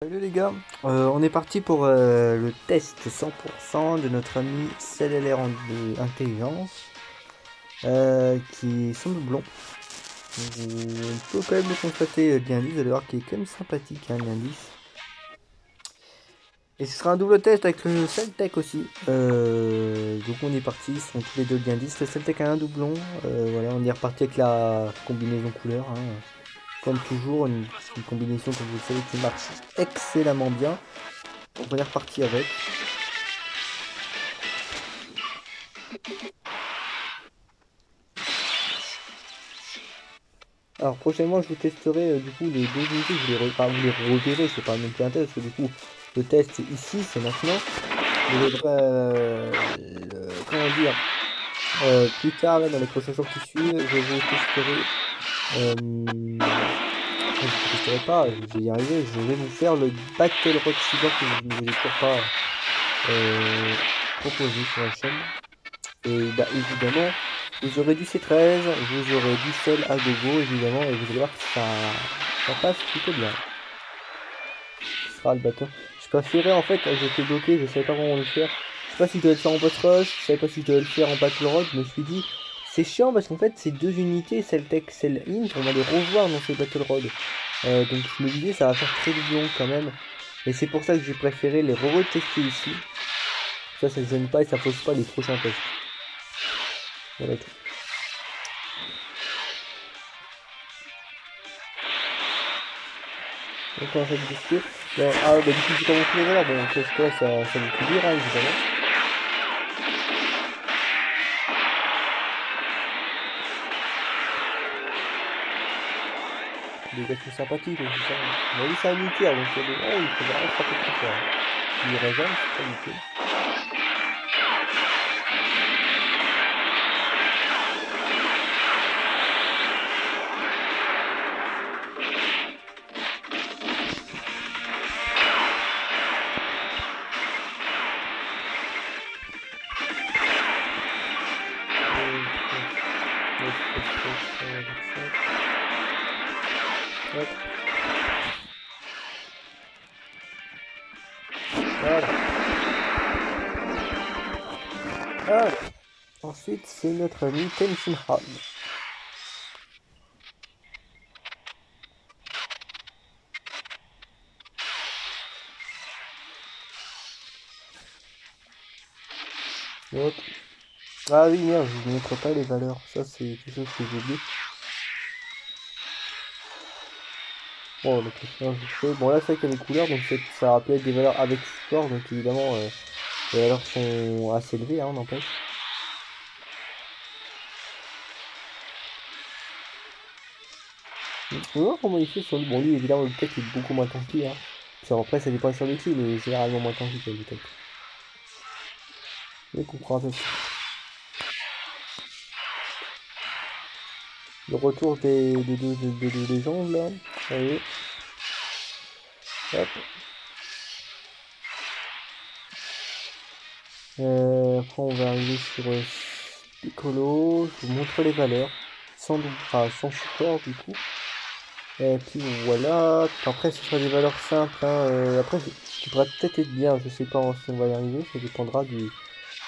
Salut les gars, on est parti pour le test 100% de notre ami CLLR en intelligence qui est sans doublon. On peut quand même le constater l'indice, vous allez voir qu'il est quand même sympathique hein, l'indice. Et ce sera un double test avec le Celtec aussi. Donc on est parti, ils sont tous les deux l'indice. Le Celtec a un doublon, voilà, on est reparti avec la combinaison couleur. Hein. Comme toujours, une combinaison comme vous le savez qui marche excellemment bien. Donc on est reparti avec. Alors prochainement je vous testerai du coup les deux unités, vous les reverrez, c'est pas non plus un test, parce que du coup le test c'est ici, c'est maintenant. Mais comment dire, plus tard là, dans les prochains jours qui suivent, je vous testerai. Enfin, je vous testerai pas, je vais y arriver, je vais vous faire le Battle Road Suivant que je ne vous ai toujours pas proposé sur la chaîne. Et bah évidemment, vous aurez du C13, vous aurez du sel à gogo évidemment, et vous allez voir que ça passe plutôt bien. Ce sera le bateau. Je préférais en fait, j'étais bloqué, je savais pas comment le faire. Je sais pas si je devais le faire en boss rush, je savais pas si je devais le faire en battle road, je me suis dit, c'est chiant parce qu'en fait ces deux unités, celle tech, celle int, on va les revoir dans ce battle road. Donc je me disais ça va faire très long quand même. Et c'est pour ça que j'ai préféré les re-tester ici. Ça ne gêne pas et ça pose pas les prochains tests. Voilà tout. Donc on va faire discuter. Bon, ah bah du coup j'ai pas montré les valeurs, bon ça c'est quoi ça veut tout dire hein, évidemment. Des gars sont sympathiques aussi ça. Bon lui c'est un nucléaire donc il y a des gens où il peut vraiment frapper très fort. Hein. Il régène, c'est pas nickel. Hop. Voilà. Ah. Ensuite c'est notre ami Tenshin Han. Hop. Ah oui merde, je ne mettrai pas les valeurs. Ça c'est quelque chose que j'ai oublié. Bon, donc je fais. Bon là c'est vrai qu'il y a les couleurs, donc ça rappelle des valeurs avec support, donc évidemment les valeurs sont assez élevées, hein, n'empêche. On va voir comment il fait sur lui. Bon lui évidemment le tech est beaucoup moins tanky, hein. Après ça dépend sur le qui, mais généralement moins tanky que le tech. Mais comprend un peu. Le retour des deux légendes là. Allez. Hop. Après on va arriver sur Piccolo. Je vous montre les valeurs. Sans, enfin, sans support du coup. Et puis voilà. Après ce sera des valeurs simples. Hein. Après qui pourrait peut-être être bien. Je sais pas si on va y arriver. Ça dépendra de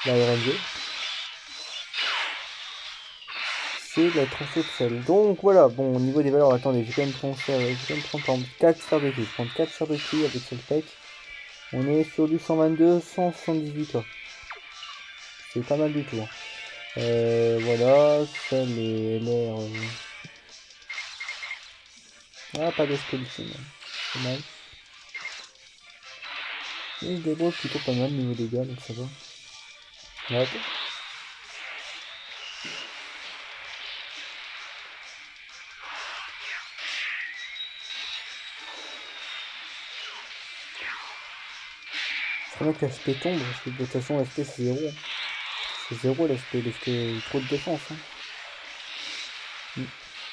la RNG. C'est la transfert de sel. Donc voilà, bon, au niveau des valeurs, attendez, j'ai quand même prendre 4 sphères de ki. Je vais prendre 4 sphères de ki avec Soltec. On est sur du 122, 178 là. C'est pas mal du tout. Hein. Voilà, sel et LR. Ah, pas d'expédition. C'est mal. Mais je débrouille plutôt pas mal au niveau des gars, donc ça va. Hop. C'est vrai que l'aspect tombe, parce que de toute façon, l'aspect c'est 0. C'est 0 l'aspect, parce que trop de défense. Hein.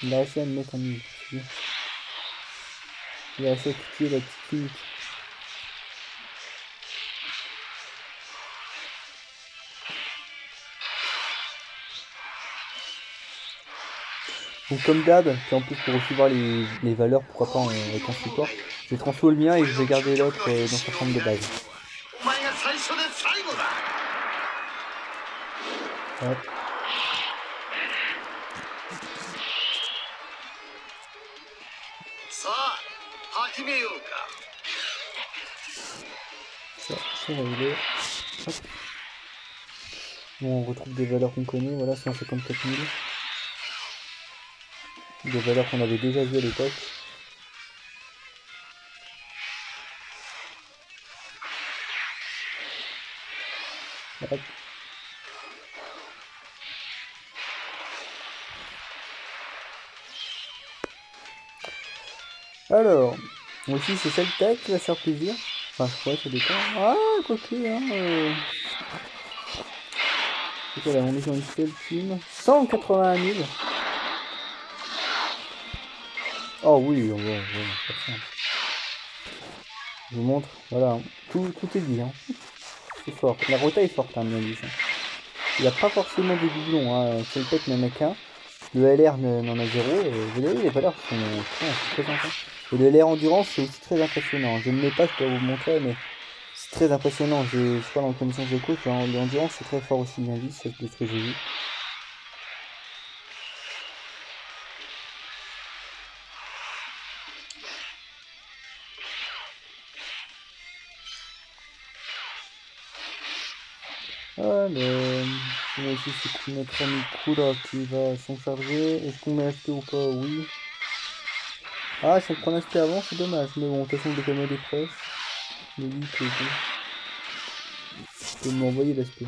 Il a réussi à me mettre un nul. Il a réussi à quitter la petite limite. Donc comme d'hab, puis en plus pour aussi voir les valeurs, pourquoi pas avec un support, je vais transférer le mien et je vais garder l'autre dans sa forme de base. Hop. Ça, c'est réglé. Hop. Bon, on retrouve des valeurs qu'on connaît, voilà, 154 000. Des valeurs qu'on avait déjà vues à l'époque. Hop. Alors, aussi c'est celle tech qui va se faire plaisir. Enfin, je crois que ça dépend. Ah, quoique, hein. C'est quoi là, on est sur une seule team. 181 000. Oh oui, on va faire ça. Je vous montre, voilà, tout est dit. Hein. C'est fort. La rota est forte, hein, bien dit. Il n'y a pas forcément des doublons. Hein. Celle tech n'en a qu'un. Le LR n'en a zéro. Vous voyez, les valeurs sont très intéressantes. Et le LR endurance, c'est aussi très impressionnant. Je ne le mets pas, je peux vous montrer, mais c'est très impressionnant. Je sais pas dans les connaissances de coach, l'endurance c'est très fort aussi, bien dit, c'est de ce que j'ai vu. Ah, mais aussi c'est notre ami Kula qui va s'en charger. Est-ce qu'on met acheté ou pas? Oui. Ah, si on prend l'aspect avant, c'est dommage. Mais bon, de toute façon, le commode est proche. Mais oui, c'est bon. Tu peux m'envoyer l'aspect.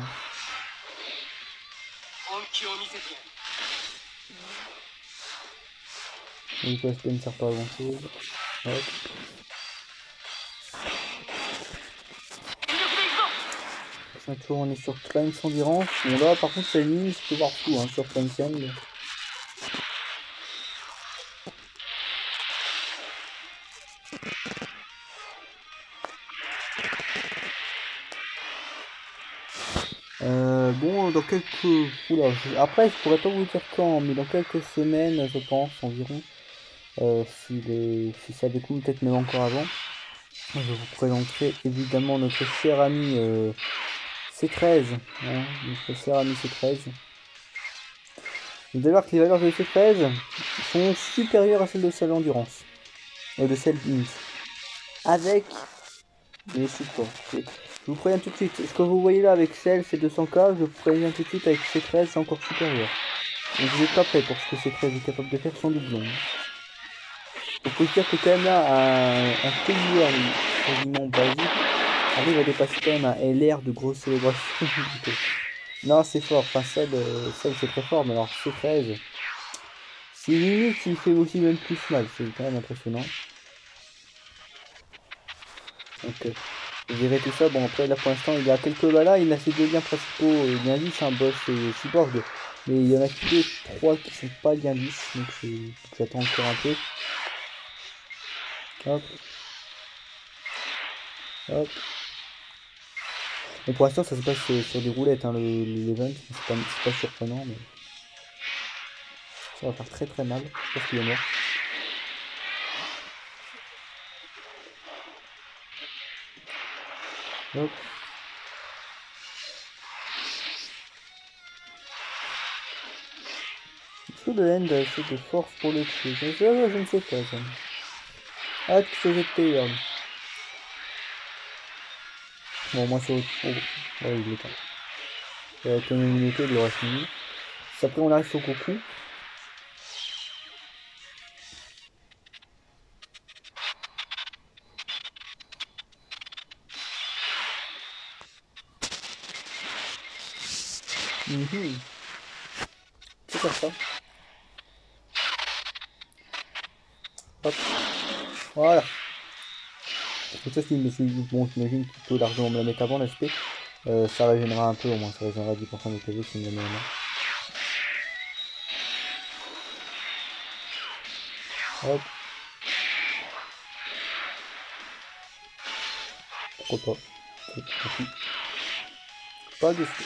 Donc l'aspect ne sert pas à grand chose. Hop. Toujours on est sur Climb Endurance. Bon là par contre c'est une ligne, je peux voir tout hein, sur Climb Sand. Bon dans quelques... Oula, après je pourrais pas vous dire quand, mais dans quelques semaines je pense environ. Si ça découle peut-être même encore avant. Je vous présenterai évidemment notre cher ami C13. Hein, notre cher ami C13. Vous allez voir que les valeurs de C13 sont supérieures à celles de celle endurance. De celle int. Avec les supports. Je vous préviens tout de suite. Ce que vous voyez là avec celle, c'est 200K. Je vous préviens tout de suite avec C13, c'est encore supérieur. Donc vous n'êtes pas prêt pour ce que C13 est capable de faire sans doublon. Donc faut dire que quand même là, un payeur quasiment basique arrive à dépasser quand même un LR de grosse célébration. Non, c'est fort. Enfin, celle c'est très fort, mais alors C13, c'est limite, il fait aussi même plus mal. C'est quand même impressionnant. Donc, vous verrez tout ça. Bon, après, là pour l'instant, il a quelques balles. Il a ses deux liens principaux bien lisses, un boss et cyborg. Mais il y en a que 3 qui sont pas bien lisses. Donc, j'attends encore un peu. Hop. Hop. Bon, pour l'instant, ça se passe sur des roulettes, hein, l'event. C'est pas surprenant, mais ça va faire très très mal. Je pense qu'il est mort. Hop. Est-ce que le end a assez de force pour le tuer? Je ne sais pas ça. Ah, tu fais jeter, regarde. Bon, moi c'est autre. Oh, ouais, il est temps. Comme une minute, il aura fini. Après, on arrive sur Goku. C'est comme ça. Hop. Voilà. Donc ça, bon, j'imagine qu'il peut largement me la mettre avant l'aspect. Ça régénérera un peu, au moins ça régénérera 10% de PV si me la met en main. Hop. Pourquoi pas. Pas de fou.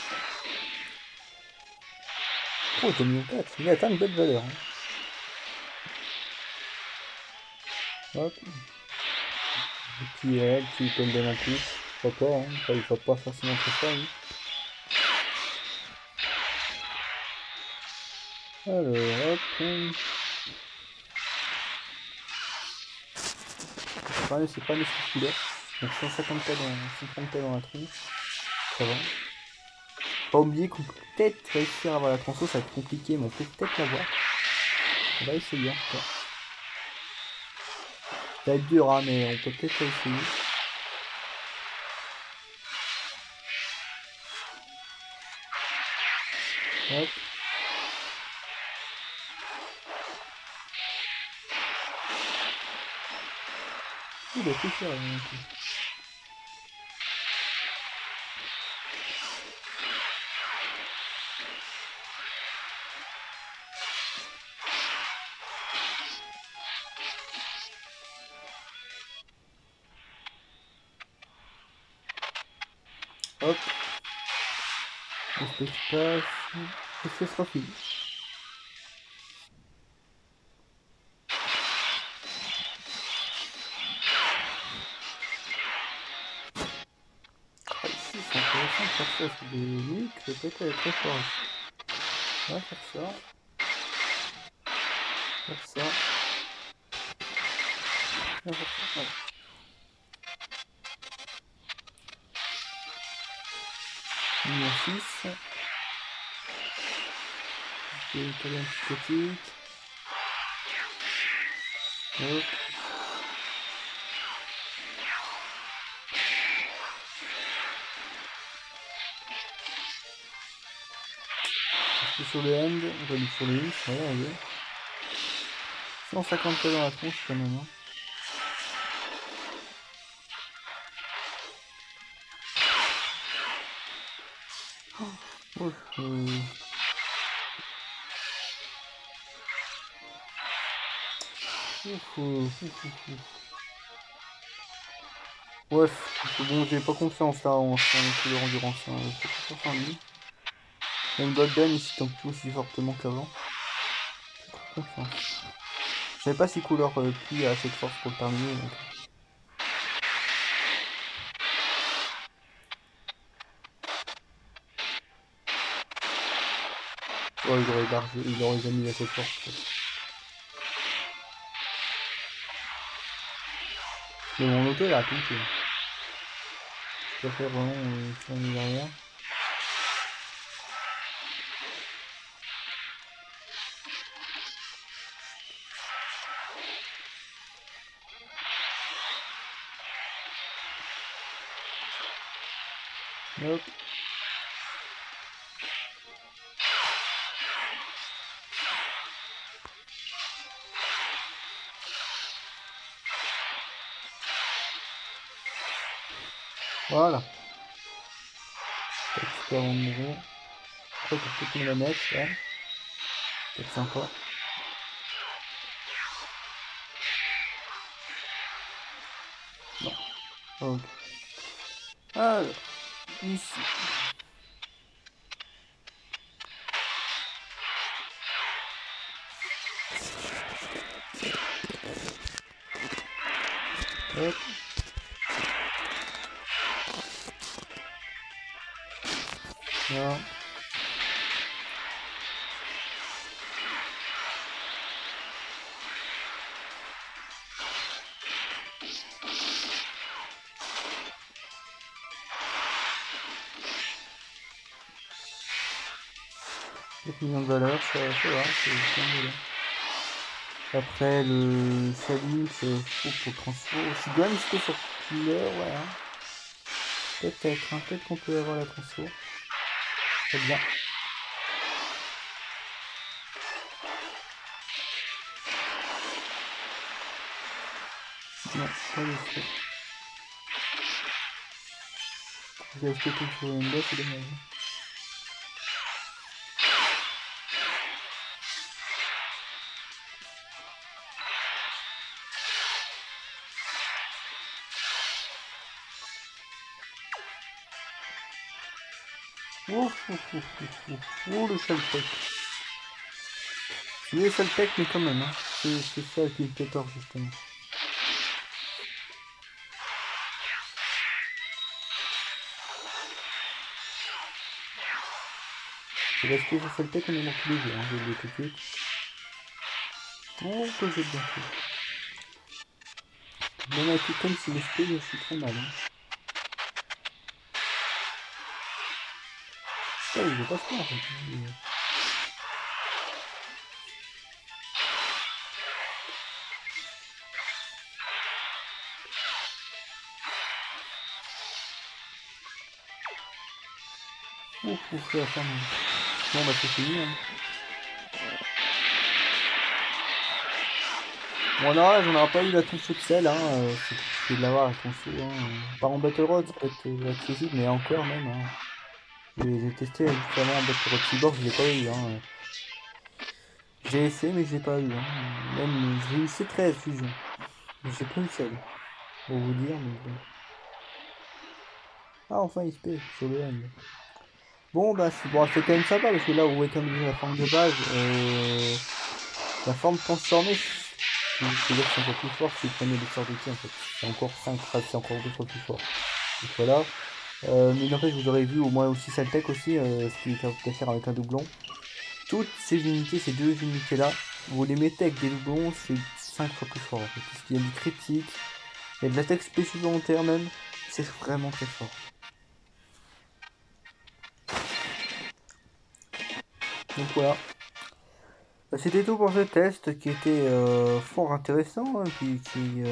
Oh, 2 millions 4. Il atteint une belle valeur. Hein. Hop. Qui peut me donner un plus. Pourquoi pas, hein. Enfin, il faut pas forcément très fort, lui. Alors, hop. C'est pas les sous couleurs. Donc 150K dans la tronche. Ça va. Pas oublier qu'on peut peut-être réussir à avoir la transfo, ça va être compliqué, mais on peut peut-être l'avoir. On va essayer en tout cas. Ça va être dur, hein, mais on peut peut-être essayer. Hop. Il a tout fait, hein, hop. Qu'est-ce qui se passe? Et ce sera fini. Ah, ici, c'est intéressant de faire ça. C'est des nuques, ça peut être très fort ici. On va faire ça. Faire ça. On va faire ça. Voilà. Numéro 6. Je vais étaler un petit critique. Hop. Je suis sur le end, on va aller sur le X, ouais, allez. 150K dans la tronche quand même. Hein. Ouf, Bref, c'est bon, j'ai pas confiance là en couleur endurance. Hein. J'ai pas confiance en lui. Même Golden ici tombe plus aussi fortement qu'avant. J'ai pas confiance. Je savais pas si couleur pluie a assez de force pour le terminer. Donc... Ouais, il aurait jamais eu assez de force. Mais mon auto là, tout. Je préfère vraiment faire une derrière. Hop. Voilà. Petit avant de mourir. Après, je vais peut-être me la mettre là. Peut-être sympa. Non. Ok. Alors, ici. Hop. Là. Millions de valeur, ça va, c'est bien bien. Après le salut, c'est faux pour transfo. Je suis bien listé sur couleur, ouais. Hein. Peut-être, hein, peut-être qu'on peut avoir la transfo. Très bien. Non, pas listé. J'ai acheté tout sur une boîte, c'est dommage. Oh, le Saltec. Tu es Saltec, mais quand même, hein. C'est ça qui me fait peur, justement. C'est parce que c'est le tech qu'on est mort tous les jours, hein, je vais le dire tout de suite. Oh, que j'ai bien fait. Même avec les comme si je suis très mal. Hein. Ouais, il veut pas se faire. En fait. Ouf, la femme. Bon, bah c'est fini. Hein. Bon, là, j'en aurais pas eu la tronçon de sel. Hein. C'est compliqué de l'avoir la tronçon. Hein. Par en Battle Road, ça peut être accessible, mais encore même. Hein. J'ai testé justement en Battle Road Cyborg, je l'ai pas eu. Hein. J'ai essayé, mais je l'ai pas eu. Hein. Même, j'ai eu C13 Fusion. Mais j'ai pas eu celle. Pour vous dire, mais bon. Ah, enfin, XP sur le end. Bon, bah, c'est bon, c'est quand même sympa parce que là, vous voyez comme déjà la forme de base. La forme transformée, c'est-à-dire que c'est encore plus fort si vous prenez des sorts d'outils en fait. C'est encore 5 phrases, c'est encore 2 fois plus fort. Donc voilà. Mais n'empêche, vous aurez vu au moins aussi Saltec aussi, ce qui est à faire avec un doublon. Toutes ces unités, ces deux unités là, vous les mettez avec des doublons, c'est 5 fois plus fort en fait. Parce qu'il y a du critique, il y a de l'attaque supplémentaire même, c'est vraiment très fort. Donc voilà. C'était tout pour ce test qui était fort intéressant, hein, qui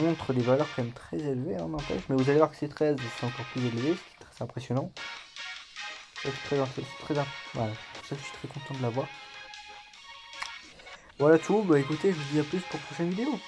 montre des valeurs quand même très élevées, hein, n'empêche. Mais vous allez voir que c'est 13, c'est encore plus élevé, c'est très impressionnant. C'est très, voilà, c'est pour ça que je suis très content de l'avoir. Voilà tout, bah écoutez, je vous dis à plus pour la prochaine vidéo.